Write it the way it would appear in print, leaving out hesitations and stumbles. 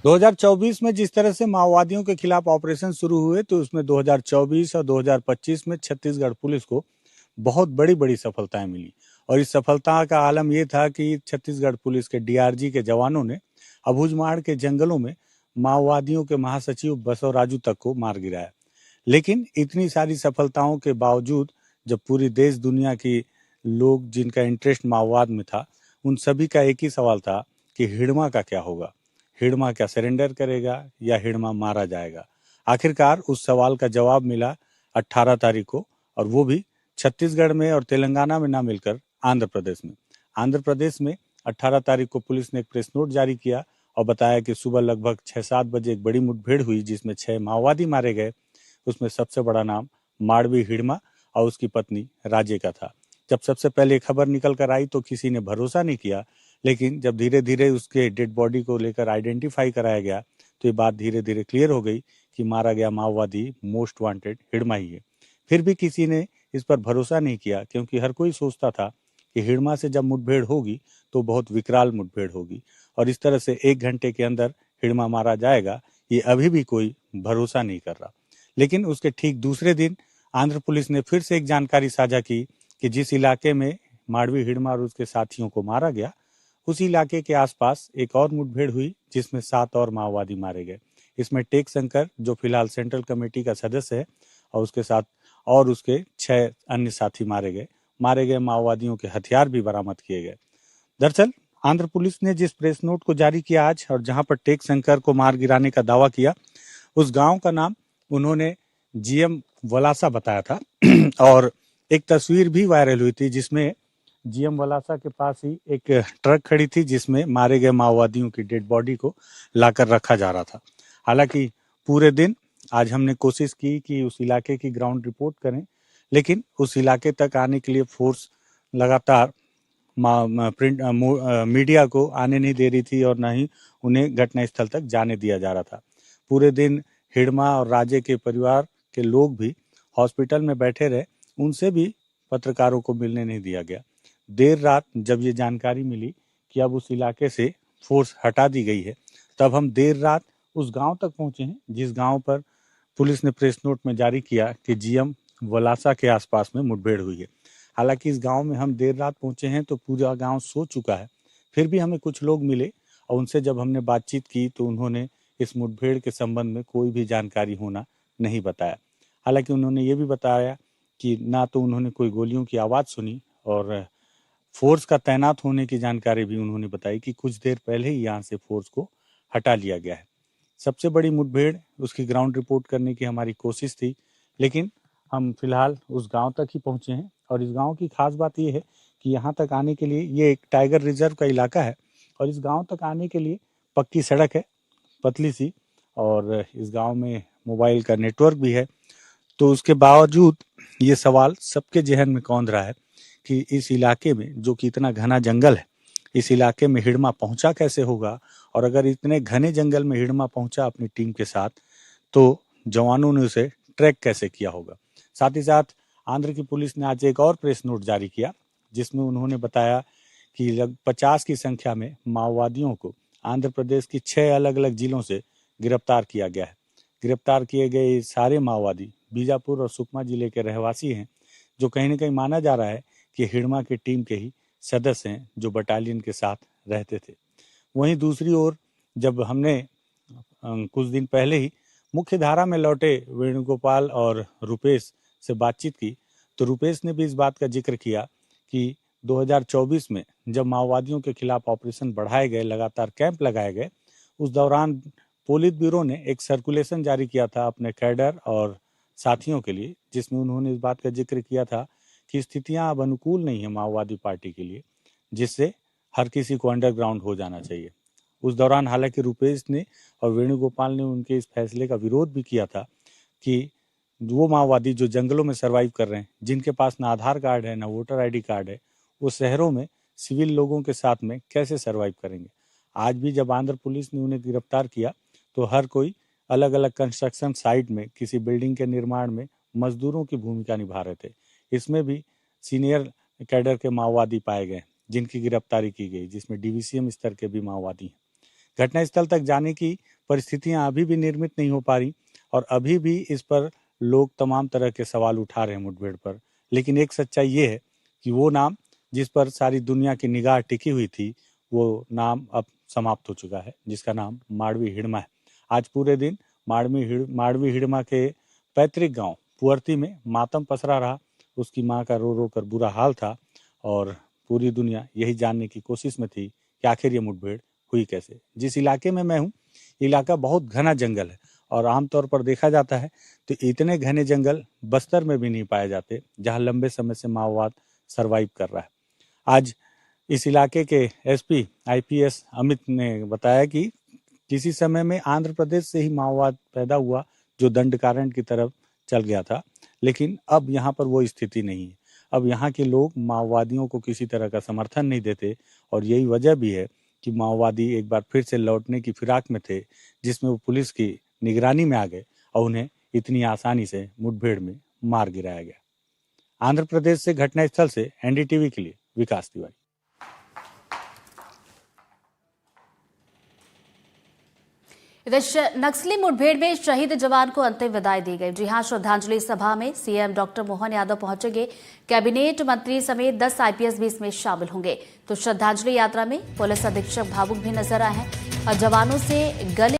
2024 में जिस तरह से माओवादियों के खिलाफ ऑपरेशन शुरू हुए तो उसमें 2024 और 2025 में छत्तीसगढ़ पुलिस को बहुत बड़ी बड़ी सफलताएं मिली। और इस सफलता का आलम यह था कि छत्तीसगढ़ पुलिस के डीआरजी के जवानों ने अबूझमाड़ के जंगलों में माओवादियों के महासचिव बसवराजू तक को मार गिराया। लेकिन इतनी सारी सफलताओं के बावजूद जब पूरी देश दुनिया की लोग जिनका इंटरेस्ट माओवाद में था, उन सभी का एक ही सवाल था कि हिड़मा का क्या होगा। हिड़मा क्या सरेंडर करेगा या हिड़मा मारा जाएगा। आखिरकार उस सवाल का जवाब मिला 18 तारीख को, और वो भी छत्तीसगढ़ में और तेलंगाना में ना मिलकर आंध्र प्रदेश में। आंध्र प्रदेश में 18 तारीख को पुलिस ने एक प्रेस नोट जारी किया और बताया कि सुबह लगभग 6-7 बजे एक बड़ी मुठभेड़ हुई जिसमें 6 माओवादी मारे गए। उसमें सबसे बड़ा नाम माड़वी हिड़मा और उसकी पत्नी राजे का था। जब सबसे पहले खबर निकल कर आई तो किसी ने भरोसा नहीं किया, लेकिन जब धीरे धीरे उसके डेड बॉडी को लेकर आइडेंटिफाई कराया गया तो ये बात धीरे धीरे क्लियर हो गई कि मारा गया माओवादी मोस्ट वांटेड हिड़मा ही है। फिर भी किसी ने इस पर भरोसा नहीं किया, क्योंकि हर कोई सोचता था कि हिड़मा से जब मुठभेड़ होगी तो बहुत विकराल मुठभेड़ होगी और इस तरह से 1 घंटे के अंदर हिड़मा मारा जाएगा, ये अभी भी कोई भरोसा नहीं कर रहा। लेकिन उसके ठीक दूसरे दिन आंध्र पुलिस ने फिर से एक जानकारी साझा की कि जिस इलाके में माड़वी हिड़मा और उसके साथियों को मारा गया, उसी इलाके के आसपास एक और मुठभेड़ हुई जिसमें 7 और माओवादी मारे गए। इसमें टेक शंकर, जो फिलहाल सेंट्रल कमेटी का सदस्य है, और उसके साथ और उसके 6 अन्य साथी मारे गए। मारे गए माओवादियों के हथियार भी बरामद किए गए। दरअसल आंध्र पुलिस ने जिस प्रेस नोट को जारी किया आज और जहां पर टेक शंकर को मार गिराने का दावा किया, उस गांव का नाम उन्होंने जीएम वलासा बताया था और एक तस्वीर भी वायरल हुई थी जिसमें जीएम वलासा के पास ही एक ट्रक खड़ी थी जिसमें मारे गए माओवादियों की डेड बॉडी को लाकर रखा जा रहा था। हालांकि पूरे दिन आज हमने कोशिश की कि उस इलाके की ग्राउंड रिपोर्ट करें, लेकिन उस इलाके तक आने के लिए फोर्स लगातार प्रिंट मीडिया को आने नहीं दे रही थी और न ही उन्हें घटनास्थल तक जाने दिया जा रहा था। पूरे दिन हिड़मा और राजे के परिवार के लोग भी हॉस्पिटल में बैठे रहे, उनसे भी पत्रकारों को मिलने नहीं दिया गया। देर रात जब ये जानकारी मिली कि अब उस इलाके से फोर्स हटा दी गई है, तब हम देर रात उस गांव तक पहुंचे हैं जिस गांव पर पुलिस ने प्रेस नोट में जारी किया कि जीएम वलासा के आसपास में मुठभेड़ हुई है। हालांकि इस गांव में हम देर रात पहुंचे हैं तो पूरा गांव सो चुका है। फिर भी हमें कुछ लोग मिले और उनसे जब हमने बातचीत की तो उन्होंने इस मुठभेड़ के संबंध में कोई भी जानकारी होना नहीं बताया। हालांकि उन्होंने ये भी बताया कि ना तो उन्होंने कोई गोलियों की आवाज़ सुनी और फोर्स का तैनात होने की जानकारी भी उन्होंने बताई कि कुछ देर पहले ही यहाँ से फोर्स को हटा लिया गया है। सबसे बड़ी मुठभेड़, उसकी ग्राउंड रिपोर्ट करने की हमारी कोशिश थी, लेकिन हम फिलहाल उस गांव तक ही पहुंचे हैं। और इस गांव की खास बात यह है कि यहाँ तक आने के लिए, ये एक टाइगर रिजर्व का इलाका है और इस गांव तक आने के लिए पक्की सड़क है, पतली सी, और इस गांव में मोबाइल का नेटवर्क भी है। तो उसके बावजूद ये सवाल सबके जहन में कौंध रहा है कि इस इलाके में जो कि इतना घना जंगल है, इस इलाके में हिड़मा पहुंचा कैसे होगा, और अगर इतने घने जंगल में हिड़मा पहुंचा अपनी टीम के साथ तो जवानों ने उसे ट्रैक कैसे किया होगा। साथ ही साथ आंध्र की पुलिस ने आज एक और प्रेस नोट जारी किया जिसमें उन्होंने बताया कि लगभग 50 की संख्या में माओवादियों को आंध्र प्रदेश की 6 अलग अलग जिलों से गिरफ्तार किया गया है। गिरफ्तार किए गए सारे माओवादी बीजापुर और सुकमा जिले के रहवासी हैं, जो कहीं ना कहीं माना जा रहा है कि हिड़मा की टीम के ही सदस्य हैं जो बटालियन के साथ रहते थे। वहीं दूसरी ओर जब हमने कुछ दिन पहले ही मुख्य धारा में लौटे वेणुगोपाल और रुपेश से बातचीत की तो रुपेश ने भी इस बात का जिक्र किया कि 2024 में जब माओवादियों के खिलाफ ऑपरेशन बढ़ाए गए, लगातार कैंप लगाए गए, उस दौरान पोलित ब्यूरो ने एक सर्कुलेशन जारी किया था अपने कैडर और साथियों के लिए, जिसमें उन्होंने इस बात का जिक्र किया था कि स्थितियां अब अनुकूल नहीं है माओवादी पार्टी के लिए, जिससे हर किसी को अंडरग्राउंड हो जाना चाहिए। उस दौरान हालांकि रुपेश ने और वेणुगोपाल ने उनके इस फैसले का विरोध भी किया था कि वो माओवादी जो जंगलों में सरवाइव कर रहे हैं, जिनके पास ना आधार कार्ड है ना वोटर आईडी कार्ड है, वो शहरों में सिविल लोगों के साथ में कैसे सरवाइव करेंगे। आज भी जब आंध्र पुलिस ने उन्हें गिरफ्तार किया तो हर कोई अलग अलग कंस्ट्रक्शन साइट में किसी बिल्डिंग के निर्माण में मजदूरों की भूमिका निभा रहे थे। इसमें भी सीनियर कैडर के माओवादी पाए गए जिनकी गिरफ्तारी की गई, जिसमें डीवीसीएम स्तर के भी माओवादी हैं। घटनास्थल तक जाने की परिस्थितियां अभी भी निर्मित नहीं हो पा रही और अभी भी इस पर लोग तमाम तरह के सवाल उठा रहे हैं मुठभेड़ पर। लेकिन एक सच्चाई ये है कि वो नाम जिस पर सारी दुनिया की निगाह टिकी हुई थी, वो नाम अब समाप्त हो चुका है, जिसका नाम माड़वी हिड़मा है। आज पूरे दिन माड़वी हिड़मा के पैतृक गांव पुअर्ती में मातम पसरा रहा। उसकी मां का रो रो कर बुरा हाल था और पूरी दुनिया यही जानने की कोशिश में थी कि आखिर ये मुठभेड़ हुई कैसे। जिस इलाके में मैं हूँ, इलाका बहुत घना जंगल है और आमतौर पर देखा जाता है तो इतने घने जंगल बस्तर में भी नहीं पाए जाते, जहां लंबे समय से माओवाद सरवाइव कर रहा है। आज इस इलाके के एसपी आईपीएस अमित ने बताया कि किसी समय में आंध्र प्रदेश से ही माओवाद पैदा हुआ, जो दंडकारण्य की तरफ चल गया था, लेकिन अब यहाँ पर वो स्थिति नहीं है। अब यहाँ के लोग माओवादियों को किसी तरह का समर्थन नहीं देते और यही वजह भी है कि माओवादी एक बार फिर से लौटने की फिराक में थे, जिसमें वो पुलिस की निगरानी में आ गए और उन्हें इतनी आसानी से मुठभेड़ में मार गिराया गया। आंध्र प्रदेश से घटनास्थल से एनडीटीवी के लिए विकास तिवारी। इधर नक्सली मुठभेड़ में शहीद जवान को अंतिम विदाई दी गई। जी हां, श्रद्धांजलि सभा में सीएम डॉक्टर मोहन यादव पहुंचेंगे। कैबिनेट मंत्री समेत 10 आईपीएस भी इसमें शामिल होंगे। तो श्रद्धांजलि यात्रा में पुलिस अधीक्षक भावुक भी नजर आए हैं और जवानों से गले